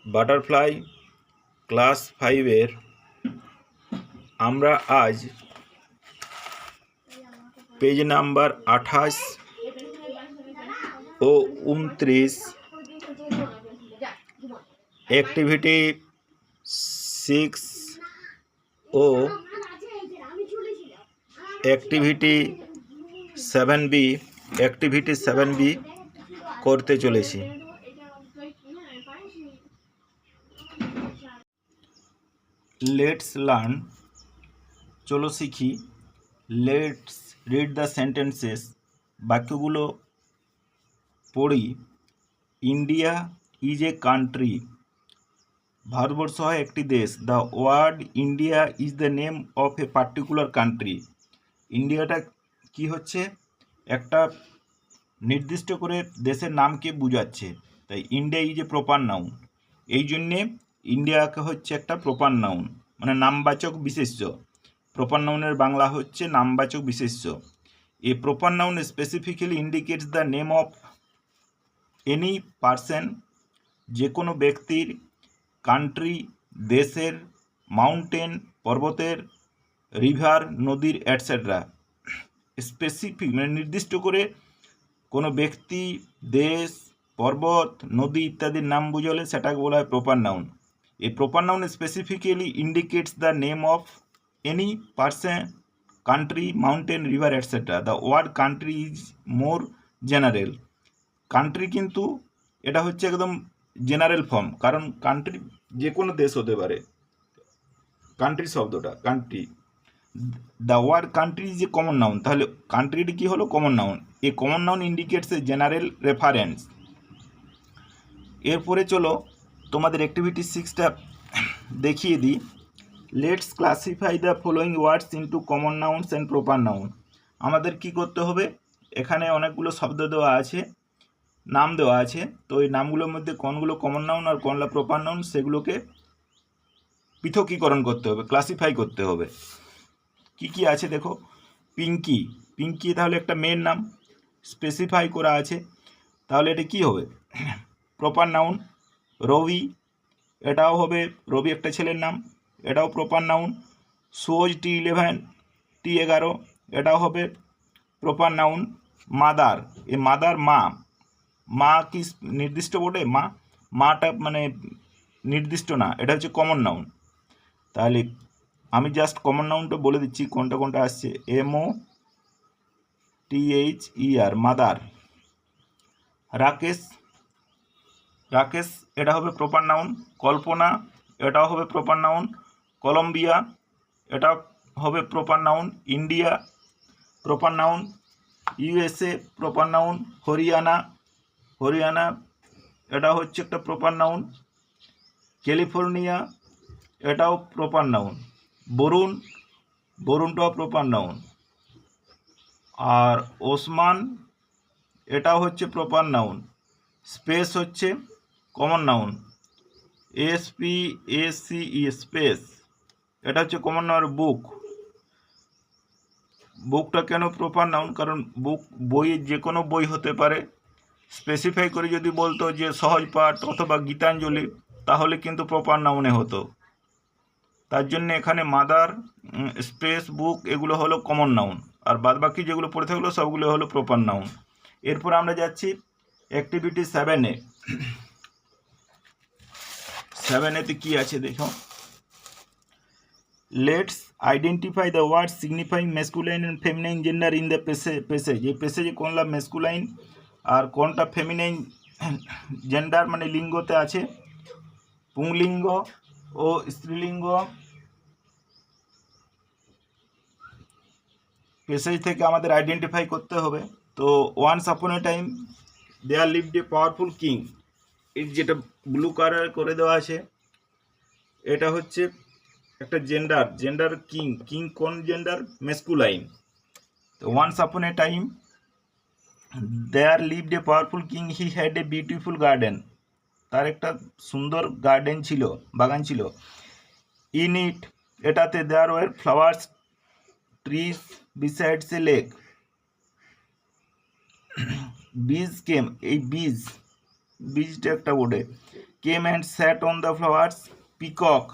Butterfly class 5-এর আমরা আজ page number 28 ও 29, activity 6 ও activity 7B করতে চলেছি। লেটস লার্ন, চলো শিখি। লেটস রিড দ্য সেন্টেন্সেস, বাক্যগুলো পড়ি। ইন্ডিয়া ইজ এ কান্ট্রি, ভারতবর্ষ হয় একটি দেশ। The word India is the name of a particular country, ইন্ডিয়াটা কি হচ্ছে, একটা নির্দিষ্ট করে দেশের নামকে বোঝাচ্ছে। তাই India is a proper noun, এই জন্যে ইন্ডিয়াকে হচ্ছে একটা প্রপার নাউন, মানে নামবাচক বিশেষ্য। প্রপার নাউনের বাংলা হচ্ছে নামবাচক বিশেষ্য। এ proper noun specifically indicates the name of any person, যে কোনো ব্যক্তির, কান্ট্রি দেশের, মাউন্টেন পর্বতের, রিভার নদীর, অ্যাটসেট্রা। স্পেসিফিক মানে নির্দিষ্ট করে কোনো ব্যক্তি, দেশ, পর্বত, নদী ইত্যাদির নাম বুঝলে সেটাকে বলা হয় প্রপার নাউন। এই proper noun specifically indicates the name of any person, country, mountain, river, etcetera. The word country is more general, country কিন্তু এটা হচ্ছে একদম জেনারেল ফর্ম, কারণ কান্ট্রি যে কোনো দেশ হতে পারে। কান্ট্রি শব্দটা country, the word country is a common noun, তাহলে কান্ট্রিটি কি হলো common noun. A common noun indicates a general reference. এরপরে চলো তোমাদের অ্যাক্টিভিটি 6টা দেখিয়ে দিই। Let's classify the following words into common nouns and proper noun. আমাদের কি করতে হবে, এখানে অনেকগুলো শব্দ দেওয়া আছে, নাম দেওয়া আছে, তো এই নামগুলোর মধ্যে কোনগুলো কমন নাউন আর কোনগুলো প্রপার নাউন সেগুলোকে পৃথকীকরণ করতে হবে, ক্লাসিফাই করতে হবে। কি কি আছে দেখো, পিঙ্কি, পিঙ্কি তাহলে একটা মেয়ের নাম, স্পেসিফাই করা আছে, তাহলে এটা কি হবে প্রপার নাউন। রবি, এটাও হবে, রবি একটা ছেলের নাম, এটাও প্রপার নাউন। সুজ T11, T11, এটাও হবে proper noun. Mother, a mother মা, মা কি নির্দিষ্ট বটে, মাটা মানে নির্দিষ্ট না, এটা হচ্ছে কমন নাউন। তাহলে আমি জাস্ট কমন নাউনটা বলে দিচ্ছি কোনটা কোনটা আসছে। MOTHER, mother. রাকেশ, রাকেশ এটা হবে প্রপার নাউন। কল্পনা, এটাও হবে প্রপার নাউন। কলম্বিয়া, এটা হবে proper noun. India proper noun. USA proper noun. Haryana, Haryana এটা হচ্ছে একটা প্রপার নাউন। ক্যালিফোর্নিয়া, এটাও প্রপার নাউন। বরুণ, বরুণটাও প্রপার নাউন। আর ওসমান, এটাও হচ্ছে প্রপার নাউন। স্পেস হচ্ছে কমন নাউন। SPACE, স্পেস, এটা হচ্ছে কমন নাউন। বুক, বুকটা কেন প্রপার নাউন, কারণ বুক বই যে কোনো বই হতে পারে। স্পেসিফাই করে যদি বলতো যে সহজ পাঠ অথবা গীতাঞ্জলি, তাহলে কিন্তু প্রপার নাউনে হতো। তার জন্য এখানে মাদার, স্পেস, বুক এগুলো হলো কমন নাউন, আর বাদবাকি যেগুলো পড়ে থাকলো সবগুলো হলো প্রপার নাউন। এরপর আমরা যাচ্ছি অ্যাক্টিভিটি 7-এ। 7-এতে কি আছে দেখো। Let's identify the word signifying masculine and feminine gender in the passage. এই প্যাসেজে কোনটা মেসকুলাইন আর কোনটা ফেমিনাইন জেন্ডার মানে লিঙ্গতে আছে, পুংলিঙ্গ ও স্ত্রীলিঙ্গ। প্যাসেজ থেকে আমাদের আইডেন্টিফাই করতে হবে। তো once upon a time there lived a powerful king, এই যেটা ব্লু কালার করে দেওয়া আছে এটা হচ্ছে একটা জেন্ডার, জেন্ডার কিং, কিং কোন জেন্ডার, মেসকুলাইন। তো once upon a time there lived a powerful king, he had a beautiful garden, তার একটা সুন্দর গার্ডেন ছিল, বাগান ছিল। ইন ইট, এটাতে there were flowers trees besides a lake. Bees came, এই বীজটা একটা বোর্ডে came and sat on the flowers, peacock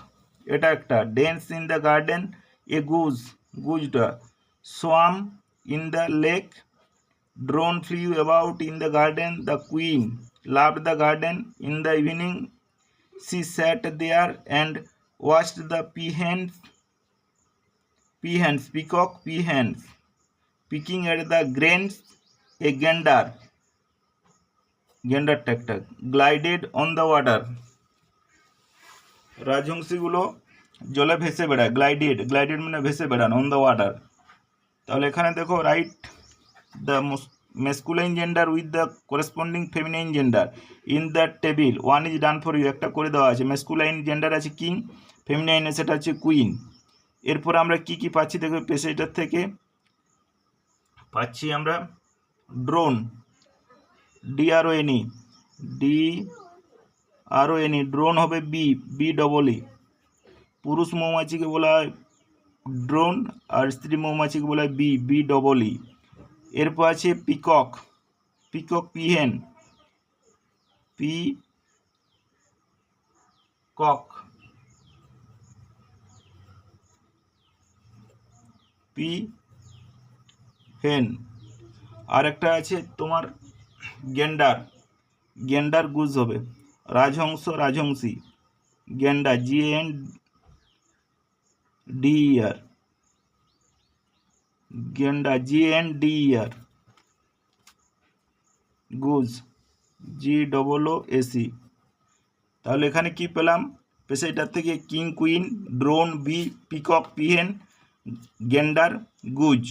এটা একটা, danced in the garden a goose, গুজটা, swam in the lake, drone flew about in the garden, the queen loved the garden. In the evening she sat there and watched the peahens, peacock peahens picking at the grains. A gander tractor glided on the water. রাজহংসীগুলো জলে ভেসে বেড়ায়, glided মানে ভেসে বেড়ানো, on the water. তাহলে এখানে দেখো, right the masculine gender with the corresponding feminine gender in the table. One is done for you, একটা করে দেওয়া আছে। masculine gender আছে কিং, ফেমিনাইন সেটা হচ্ছে কুইন। এরপর আমরা কি কি পাচ্ছি দেখো পেজটার থেকে, পাচ্ছি আমরা ড্রোন, DRONE, ড্রোন হবে বি ডবল ই। পুরুষ মৌমাছিকে বলা হয় ড্রোন আর স্ত্রী মৌমাছিকে বলা হয় বি ডবল ই। এরপর আছে পিকক, পিহেন, হেন। আর একটা আছে তোমার গেন্ডার গুজ হবে। রাজহংসী, গেন্ডার GNDER, গুজ GOOAC। তাহলে এখানে কি পেলাম পেশাইটার থেকে, king queen, drone bee, peacock peahen, gander Goodge.